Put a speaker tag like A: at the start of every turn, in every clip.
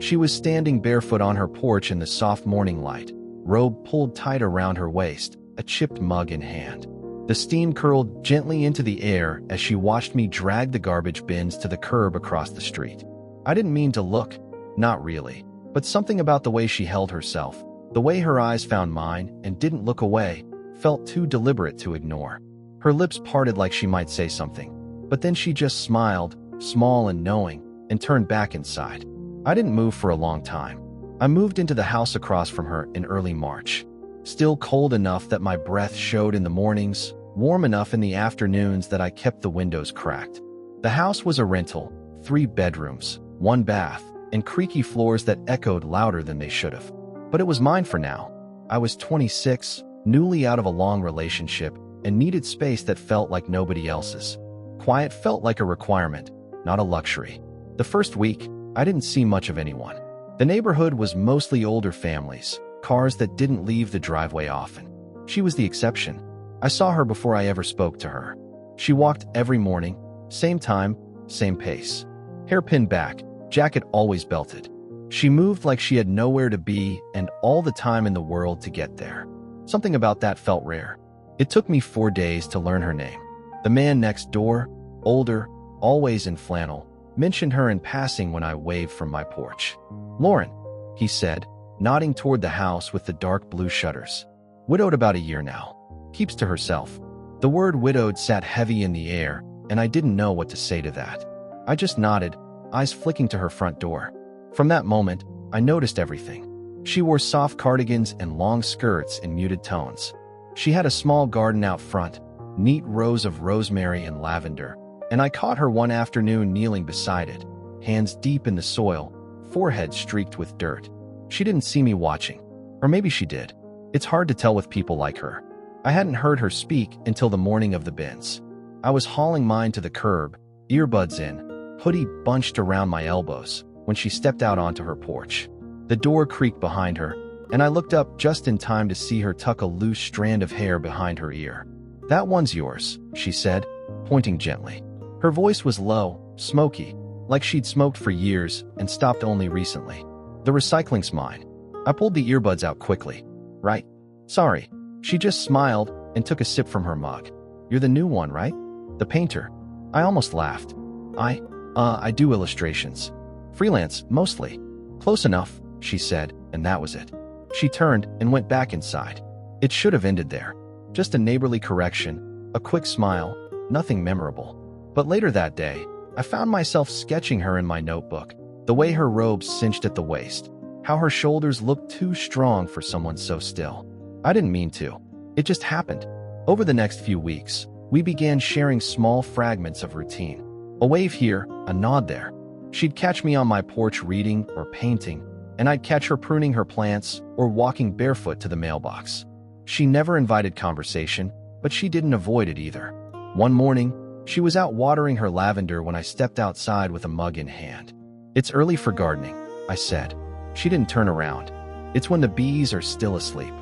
A: She was standing barefoot on her porch in the soft morning light, robe pulled tight around her waist, a chipped mug in hand. The steam curled gently into the air as she watched me drag the garbage bins to the curb across the street. I didn't mean to look, not really, but something about the way she held herself, the way her eyes found mine and didn't look away, felt too deliberate to ignore. Her lips parted like she might say something, but then she just smiled, small and knowing, and turned back inside. I didn't move for a long time. I moved into the house across from her in early March. Still cold enough that my breath showed in the mornings, warm enough in the afternoons that I kept the windows cracked. The house was a rental, 3 bedrooms, 1 bath, and creaky floors that echoed louder than they should have. But it was mine for now. I was 26, newly out of a long relationship, and needed space that felt like nobody else's. Quiet felt like a requirement, not a luxury. The first week, I didn't see much of anyone. The neighborhood was mostly older families, cars that didn't leave the driveway often. She was the exception. I saw her before I ever spoke to her. She walked every morning, same time, same pace. Hair pinned back, jacket always belted. She moved like she had nowhere to be and all the time in the world to get there. Something about that felt rare. It took me 4 days to learn her name. The man next door, older, always in flannel, mentioned her in passing when I waved from my porch. "Lauren," he said, nodding toward the house with the dark blue shutters. "Widowed about a year now. Keeps to herself." The word widowed sat heavy in the air, and I didn't know what to say to that. I just nodded, eyes flicking to her front door. From that moment, I noticed everything. She wore soft cardigans and long skirts in muted tones. She had a small garden out front, neat rows of rosemary and lavender, and I caught her one afternoon kneeling beside it, hands deep in the soil, forehead streaked with dirt. She didn't see me watching. Or maybe she did. It's hard to tell with people like her. I hadn't heard her speak until the morning of the bins. I was hauling mine to the curb, earbuds in, hoodie bunched around my elbows, when she stepped out onto her porch. The door creaked behind her, and I looked up just in time to see her tuck a loose strand of hair behind her ear. "That one's yours," she said, pointing gently. Her voice was low, smoky, like she'd smoked for years and stopped only recently. "The recycling's mine." I pulled the earbuds out quickly. "Right. Sorry." She just smiled and took a sip from her mug. "You're the new one, right? The painter." I almost laughed. I do illustrations. Freelance, mostly." "Close enough," she said, and that was it. She turned and went back inside. It should have ended there. Just a neighborly correction, a quick smile, nothing memorable. But later that day, I found myself sketching her in my notebook, the way her robe cinched at the waist, how her shoulders looked too strong for someone so still. I didn't mean to. It just happened. Over the next few weeks, we began sharing small fragments of routine. A wave here, a nod there. She'd catch me on my porch reading or painting, and I'd catch her pruning her plants or walking barefoot to the mailbox. She never invited conversation, but she didn't avoid it either. One morning, she was out watering her lavender when I stepped outside with a mug in hand. "It's early for gardening," I said. She didn't turn around. "It's when the bees are still asleep."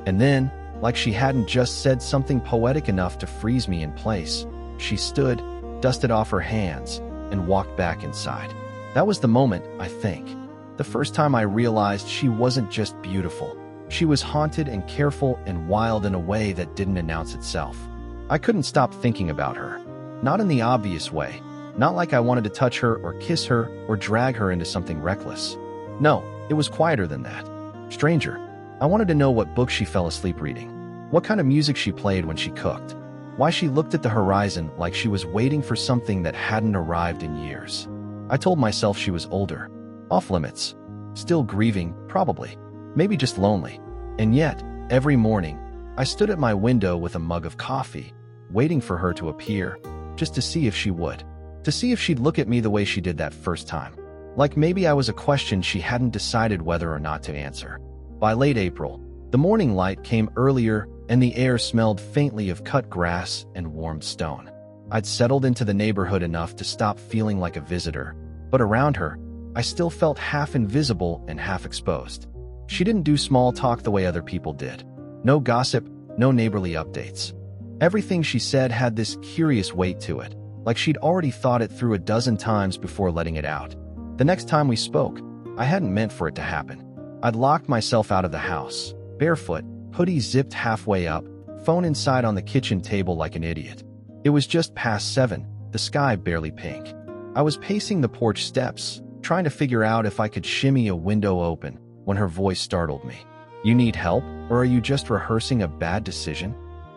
A: And then, like she hadn't just said something poetic enough to freeze me in place, she stood, dusted off her hands, and walked back inside. That was the moment, I think. The first time I realized she wasn't just beautiful. She was haunted and careful and wild in a way that didn't announce itself. I couldn't stop thinking about her. Not in the obvious way. Not like I wanted to touch her or kiss her or drag her into something reckless. No, it was quieter than that. Stranger. I wanted to know what book she fell asleep reading. What kind of music she played when she cooked. Why she looked at the horizon like she was waiting for something that hadn't arrived in years. I told myself she was older. Off limits. Still grieving, probably. Maybe just lonely. And yet, every morning, I stood at my window with a mug of coffee, waiting for her to appear, just to see if she would. To see if she'd look at me the way she did that first time. Like maybe I was a question she hadn't decided whether or not to answer. By late April, the morning light came earlier and the air smelled faintly of cut grass and warmed stone. I'd settled into the neighborhood enough to stop feeling like a visitor, but around her, I still felt half invisible and half exposed. She didn't do small talk the way other people did. No gossip, no neighborly updates. Everything she said had this curious weight to it, like she'd already thought it through a dozen times before letting it out. The next time we spoke, I hadn't meant for it to happen. I'd locked myself out of the house, barefoot, hoodie zipped halfway up, phone inside on the kitchen table like an idiot. It was just past 7, the sky barely pink. I was pacing the porch steps, trying to figure out if I could shimmy a window open, when her voice startled me. "You need help, or are you just rehearsing a bad decision?"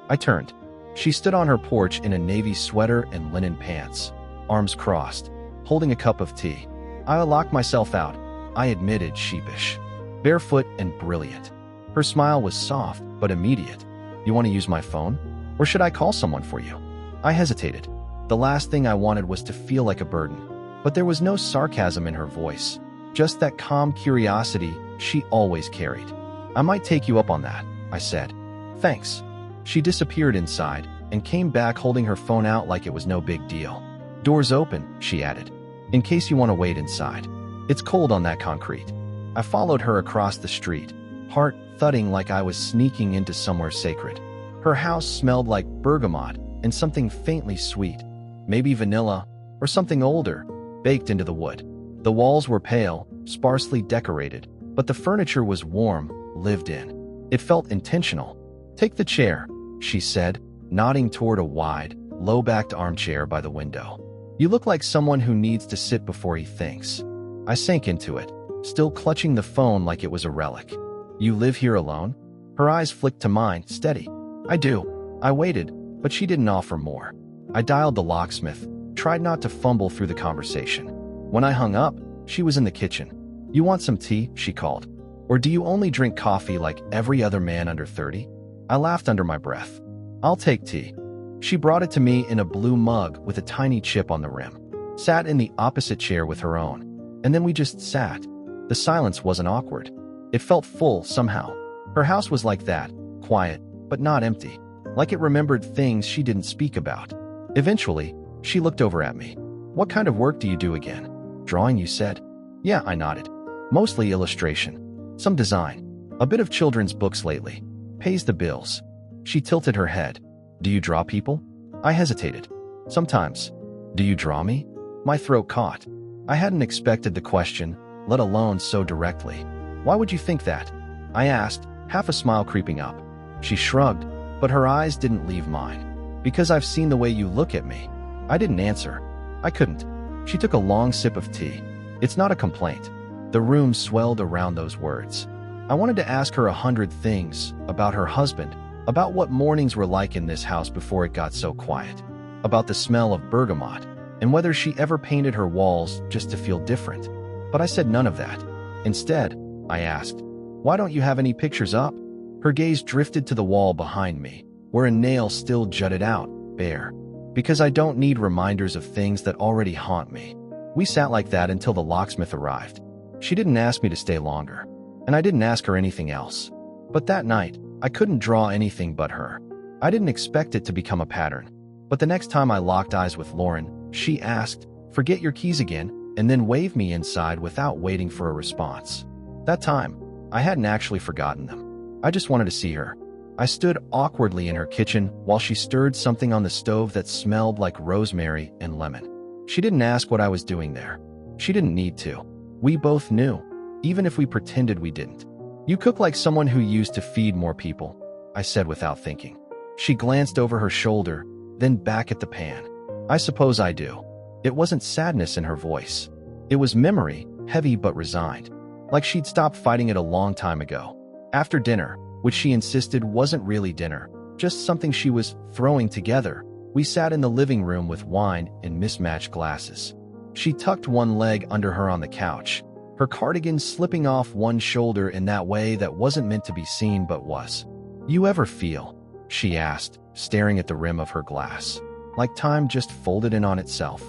A: I turned. She stood on her porch in a navy sweater and linen pants, arms crossed, holding a cup of tea. I locked myself out, I admitted, sheepish. Barefoot and brilliant. Her smile was soft, but immediate. "You want to use my phone? Or should I call someone for you?" I hesitated. The last thing I wanted was to feel like a burden. But there was no sarcasm in her voice, just that calm curiosity she always carried. "I might take you up on that," I said. "Thanks." She disappeared inside and came back holding her phone out like it was no big deal. "Door's open," she added, "in case you want to wait inside. It's cold on that concrete." I followed her across the street, heart thudding like I was sneaking into somewhere sacred. Her house smelled like bergamot and something faintly sweet, maybe vanilla or something older, baked into the wood. The walls were pale, sparsely decorated, but the furniture was warm, lived in. It felt intentional. "Take the chair," she said, nodding toward a wide, low-backed armchair by the window. "You look like someone who needs to sit before he thinks." I sank into it, still clutching the phone like it was a relic. "You live here alone?" Her eyes flicked to mine, steady. "I do." I waited, but she didn't offer more. I dialed the locksmith, tried not to fumble through the conversation. When I hung up, she was in the kitchen. "You want some tea?" she called. "Or do you only drink coffee like every other man under 30? I laughed under my breath. "I'll take tea." She brought it to me in a blue mug with a tiny chip on the rim, sat in the opposite chair with her own, and then we just sat. The silence wasn't awkward. It felt full somehow. Her house was like that, quiet, but not empty, like it remembered things she didn't speak about. Eventually, she looked over at me. "What kind of work do you do again?" "Drawing, you said?" "Yeah," I nodded. "Mostly illustration. Some design. A bit of children's books lately. Pays the bills." She tilted her head. "Do you draw people?" I hesitated. "Sometimes." "Do you draw me?" My throat caught. I hadn't expected the question, let alone so directly. "Why would you think that?" I asked, half a smile creeping up. She shrugged, but her eyes didn't leave mine. "Because I've seen the way you look at me." I didn't answer. I couldn't. She took a long sip of tea. "It's not a complaint." The room swelled around those words. I wanted to ask her 100 things, about her husband, about what mornings were like in this house before it got so quiet, about the smell of bergamot, and whether she ever painted her walls just to feel different. But I said none of that. Instead, I asked, "Why don't you have any pictures up?" Her gaze drifted to the wall behind me, where a nail still jutted out, bare. "Because I don't need reminders of things that already haunt me." We sat like that until the locksmith arrived. She didn't ask me to stay longer, and I didn't ask her anything else. But that night, I couldn't draw anything but her. I didn't expect it to become a pattern. But the next time I locked eyes with Lauren, she asked, "Forget your keys again," and then waved me inside without waiting for a response. That time, I hadn't actually forgotten them. I just wanted to see her. I stood awkwardly in her kitchen while she stirred something on the stove that smelled like rosemary and lemon. She didn't ask what I was doing there. She didn't need to. We both knew, even if we pretended we didn't. "You cook like someone who used to feed more people," I said without thinking. She glanced over her shoulder, then back at the pan. "I suppose I do." It wasn't sadness in her voice. It was memory, heavy but resigned, like she'd stopped fighting it a long time ago. After dinner, which she insisted wasn't really dinner, just something she was throwing together, we sat in the living room with wine in mismatched glasses. She tucked one leg under her on the couch, her cardigan slipping off one shoulder in that way that wasn't meant to be seen but was. "You ever feel," she asked, staring at the rim of her glass, "like time just folded in on itself?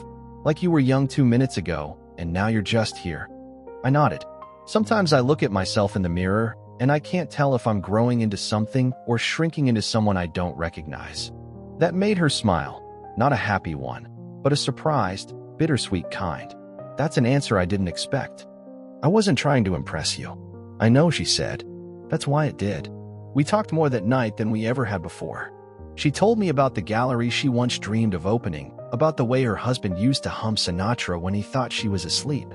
A: Like you were young 2 minutes ago, and now you're just here?" I nodded. "Sometimes I look at myself in the mirror, and I can't tell if I'm growing into something or shrinking into someone I don't recognize." That made her smile, not a happy one, but a surprised, bittersweet kind. "That's an answer I didn't expect." "I wasn't trying to impress you." "I know," she said. "That's why it did." We talked more that night than we ever had before. She told me about the gallery she once dreamed of opening, about the way her husband used to hum Sinatra when he thought she was asleep.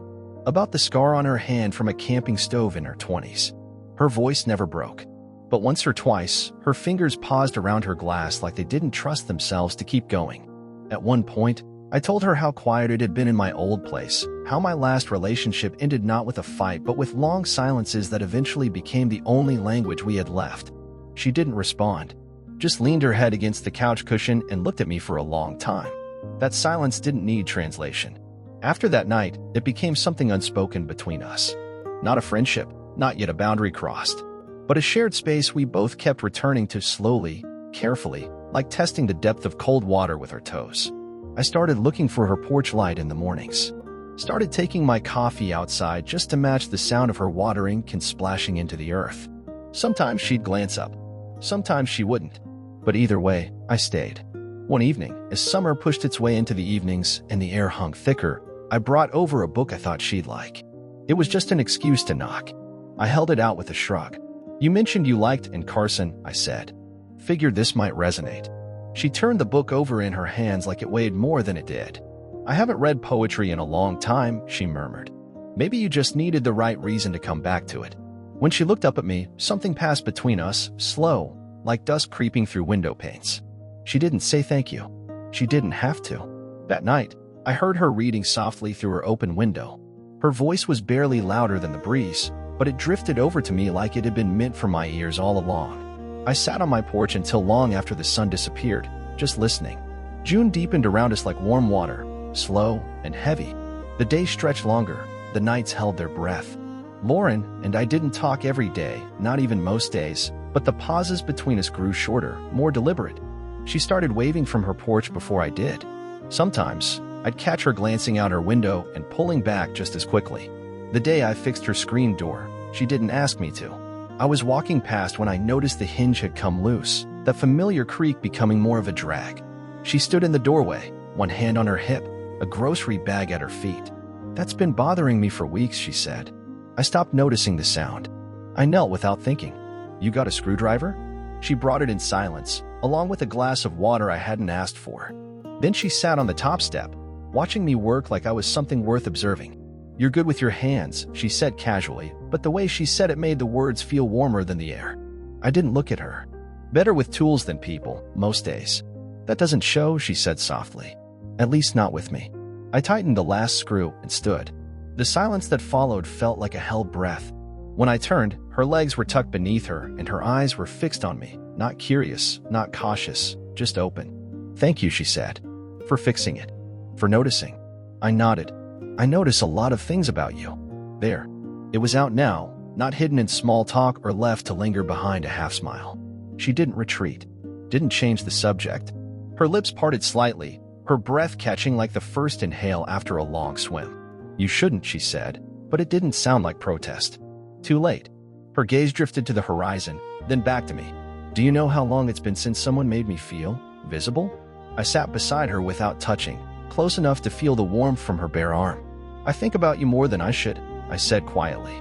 A: about the scar on her hand from a camping stove in her 20s. Her voice never broke. But once or twice, her fingers paused around her glass like they didn't trust themselves to keep going. At one point, I told her how quiet it had been in my old place, how my last relationship ended not with a fight but with long silences that eventually became the only language we had left. She didn't respond, just leaned her head against the couch cushion and looked at me for a long time. That silence didn't need translation. After that night, it became something unspoken between us. Not a friendship, not yet a boundary crossed, but a shared space we both kept returning to slowly, carefully, like testing the depth of cold water with our toes. I started looking for her porch light in the mornings. Started taking my coffee outside just to match the sound of her watering and splashing into the earth. Sometimes she'd glance up. Sometimes she wouldn't. But either way, I stayed. One evening, as summer pushed its way into the evenings and the air hung thicker, I brought over a book I thought she'd like. It was just an excuse to knock. I held it out with a shrug. "You mentioned you liked and Carson," I said. "Figured this might resonate." She turned the book over in her hands like it weighed more than it did. "I haven't read poetry in a long time," she murmured. "Maybe you just needed the right reason to come back to it." When she looked up at me, something passed between us, slow, like dust creeping through window panes. She didn't say thank you. She didn't have to. That night, I heard her reading softly through her open window. Her voice was barely louder than the breeze, but it drifted over to me like it had been meant for my ears all along. I sat on my porch until long after the sun disappeared, just listening. June deepened around us like warm water, slow and heavy. The days stretched longer, the nights held their breath. Lauren and I didn't talk every day, not even most days, but the pauses between us grew shorter, more deliberate. She started waving from her porch before I did. Sometimes, I'd catch her glancing out her window and pulling back just as quickly. The day I fixed her screen door, she didn't ask me to. I was walking past when I noticed the hinge had come loose, that familiar creak becoming more of a drag. She stood in the doorway, one hand on her hip, a grocery bag at her feet. "That's been bothering me for weeks," she said. I stopped noticing the sound. I knelt without thinking. "You got a screwdriver?" She brought it in silence, along with a glass of water I hadn't asked for. Then she sat on the top step, watching me work like I was something worth observing. "You're good with your hands," she said casually, but the way she said it made the words feel warmer than the air. I didn't look at her. "Better with tools than people, most days." "That doesn't show," she said softly. "At least not with me." I tightened the last screw and stood. The silence that followed felt like a held breath. When I turned, her legs were tucked beneath her and her eyes were fixed on me, not curious, not cautious, just open. "Thank you," she said. "For fixing it. For noticing." I nodded. "I notice a lot of things about you." There. It was out now, not hidden in small talk or left to linger behind a half smile. She didn't retreat, didn't change the subject. Her lips parted slightly, her breath catching like the first inhale after a long swim. "You shouldn't," she said, but it didn't sound like protest. Too late. Her gaze drifted to the horizon, then back to me. "Do you know how long it's been since someone made me feel visible?" I sat beside her without touching, close enough to feel the warmth from her bare arm. "I think about you more than I should," I said quietly.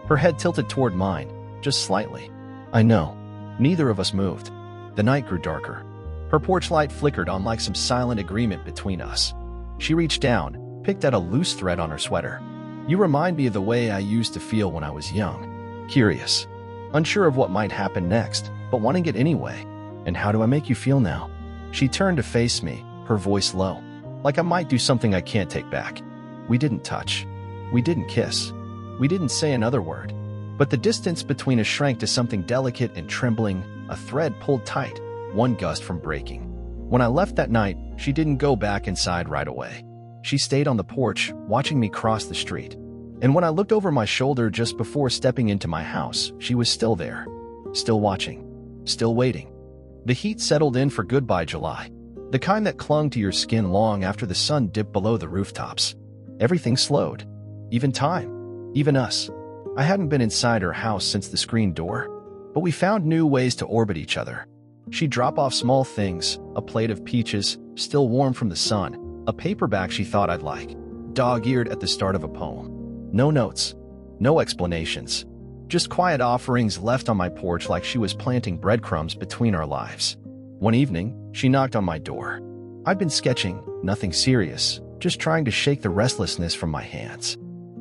A: Her head tilted toward mine, just slightly. "I know." Neither of us moved. The night grew darker. Her porch light flickered on like some silent agreement between us. She reached down, picked at a loose thread on her sweater. "You remind me of the way I used to feel when I was young. Curious. Unsure of what might happen next, but wanting it anyway. And how do I make you feel now?" She turned to face me, her voice low, like I might do something I can't take back. We didn't touch. We didn't kiss. We didn't say another word. But the distance between us shrank to something delicate and trembling, a thread pulled tight, one gust from breaking. When I left that night, she didn't go back inside right away. She stayed on the porch, watching me cross the street. And when I looked over my shoulder just before stepping into my house, she was still there. Still watching. Still waiting. The heat settled in for goodbye July. The kind that clung to your skin long after the sun dipped below the rooftops. Everything slowed. Even time. Even us. I hadn't been inside her house since the screen door. But we found new ways to orbit each other. She'd drop off small things, a plate of peaches, still warm from the sun, a paperback she thought I'd like, dog-eared at the start of a poem. No notes. No explanations. Just quiet offerings left on my porch like she was planting breadcrumbs between our lives. One evening, she knocked on my door. I'd been sketching, nothing serious, just trying to shake the restlessness from my hands.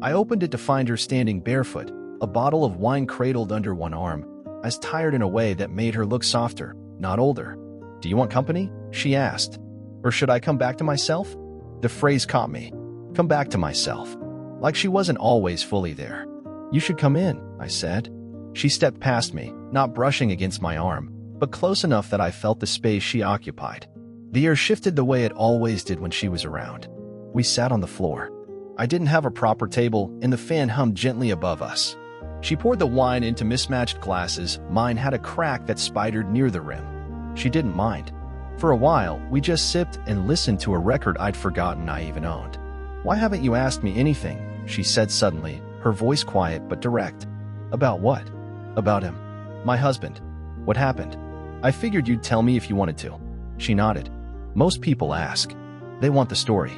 A: I opened it to find her standing barefoot, a bottle of wine cradled under one arm, as tired in a way that made her look softer, not older. "Do you want company?" she asked. "Or should I come back to myself?" The phrase caught me. Come back to myself. Like she wasn't always fully there. "You should come in," I said. She stepped past me, not brushing against my arm, but close enough that I felt the space she occupied. The air shifted the way it always did when she was around. We sat on the floor. I didn't have a proper table, and the fan hummed gently above us. She poured the wine into mismatched glasses. Mine had a crack that spidered near the rim. She didn't mind. For a while, we just sipped and listened to a record I'd forgotten I even owned. "Why haven't you asked me anything?" she said suddenly, her voice quiet but direct. "About what?" "About him. My husband. What happened?" "I figured you'd tell me if you wanted to." She nodded. "Most people ask. They want the story.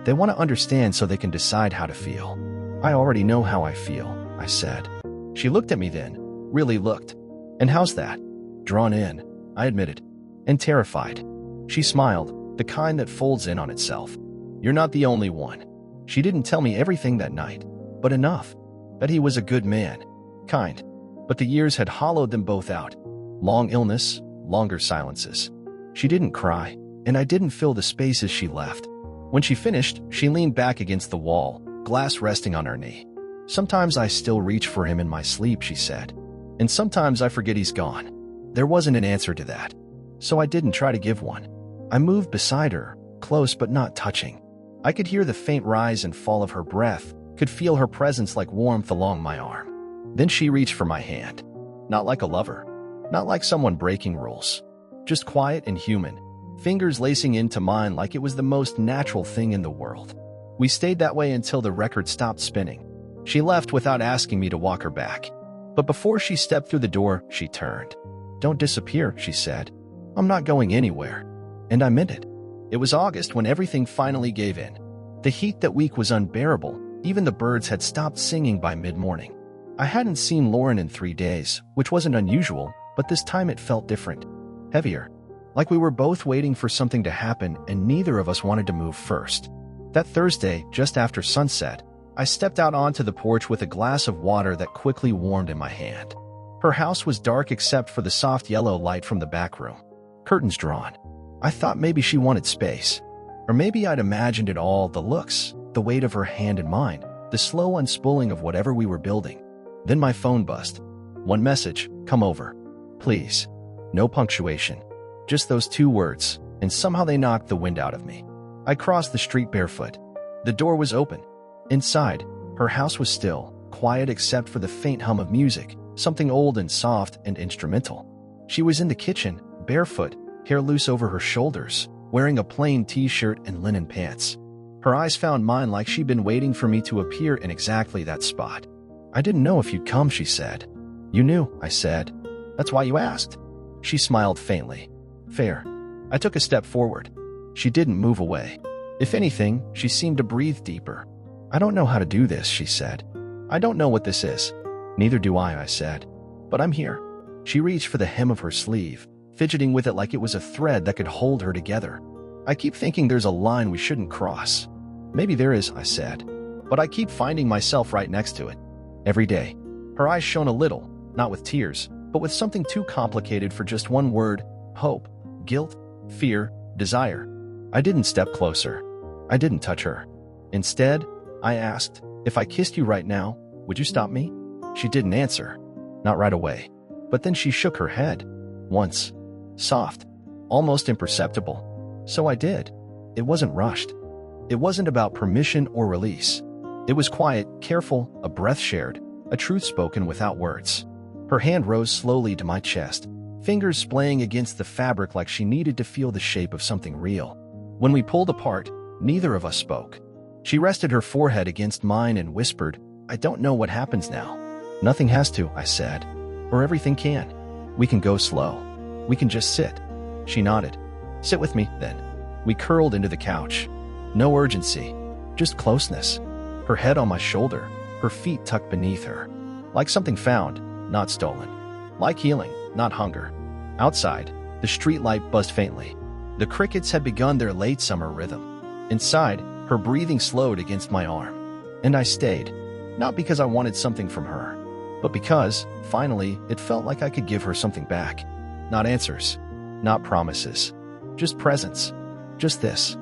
A: They want to understand so they can decide how to feel." "I already know how I feel," I said. She looked at me then, really looked. "And how's that?" "Drawn in," I admitted. "And terrified." She smiled, the kind that folds in on itself. "You're not the only one." She didn't tell me everything that night, but enough. That he was a good man. Kind. But the years had hollowed them both out. Long illness, longer silences. She didn't cry, and I didn't fill the spaces she left. When she finished, she leaned back against the wall, glass resting on her knee. "Sometimes I still reach for him in my sleep," she said. "And sometimes I forget he's gone." There wasn't an answer to that, so I didn't try to give one. I moved beside her, close but not touching. I could hear the faint rise and fall of her breath, could feel her presence like warmth along my arm. Then she reached for my hand. Not like a lover, not like someone breaking rules. Just quiet and human, fingers lacing into mine like it was the most natural thing in the world. We stayed that way until the record stopped spinning. She left without asking me to walk her back. But before she stepped through the door, she turned. "Don't disappear," she said. "I'm not going anywhere." And I meant it. It was August when everything finally gave in. The heat that week was unbearable. Even the birds had stopped singing by mid-morning. I hadn't seen Lauren in 3 days, which wasn't unusual, but this time it felt different. Heavier. Like we were both waiting for something to happen and neither of us wanted to move first. That Thursday, just after sunset, I stepped out onto the porch with a glass of water that quickly warmed in my hand. Her house was dark except for the soft yellow light from the back room. Curtains drawn. I thought maybe she wanted space. Or maybe I'd imagined it all, the looks, the weight of her hand in mine, the slow unspooling of whatever we were building. Then my phone buzzed. One message, "Come over. Please." No punctuation. Just those 2 words, and somehow they knocked the wind out of me. I crossed the street barefoot. The door was open. Inside, her house was still, quiet except for the faint hum of music, something old and soft and instrumental. She was in the kitchen, barefoot, hair loose over her shoulders, wearing a plain t-shirt and linen pants. Her eyes found mine like she'd been waiting for me to appear in exactly that spot. "I didn't know if you'd come," she said. "You knew," I said. "That's why you asked." She smiled faintly. "Fair." I took a step forward. She didn't move away. If anything, she seemed to breathe deeper. "I don't know how to do this," she said. "I don't know what this is." "Neither do I said. "But I'm here." She reached for the hem of her sleeve, fidgeting with it like it was a thread that could hold her together. "I keep thinking there's a line we shouldn't cross." "Maybe there is," I said. "But I keep finding myself right next to it. Every day." Her eyes shone a little, not with tears, but with something too complicated for just one word: hope, guilt, fear, desire. I didn't step closer. I didn't touch her. Instead, I asked, "If I kissed you right now, would you stop me?" She didn't answer. Not right away. But then she shook her head. Once. Soft. Almost imperceptible. So I did. It wasn't rushed. It wasn't about permission or release. It was quiet, careful, a breath shared, a truth spoken without words. Her hand rose slowly to my chest, fingers splaying against the fabric like she needed to feel the shape of something real. When we pulled apart, neither of us spoke. She rested her forehead against mine and whispered, "I don't know what happens now." "Nothing has to," I said. "Or everything can. We can go slow. We can just sit." She nodded. "Sit with me, then." We curled into the couch. No urgency, just closeness. Her head on my shoulder, her feet tucked beneath her. Like something found, not stolen. Like healing, not hunger. Outside, the streetlight buzzed faintly. The crickets had begun their late summer rhythm. Inside, her breathing slowed against my arm. And I stayed. Not because I wanted something from her, but because, finally, it felt like I could give her something back. Not answers, not promises, just presence. Just this.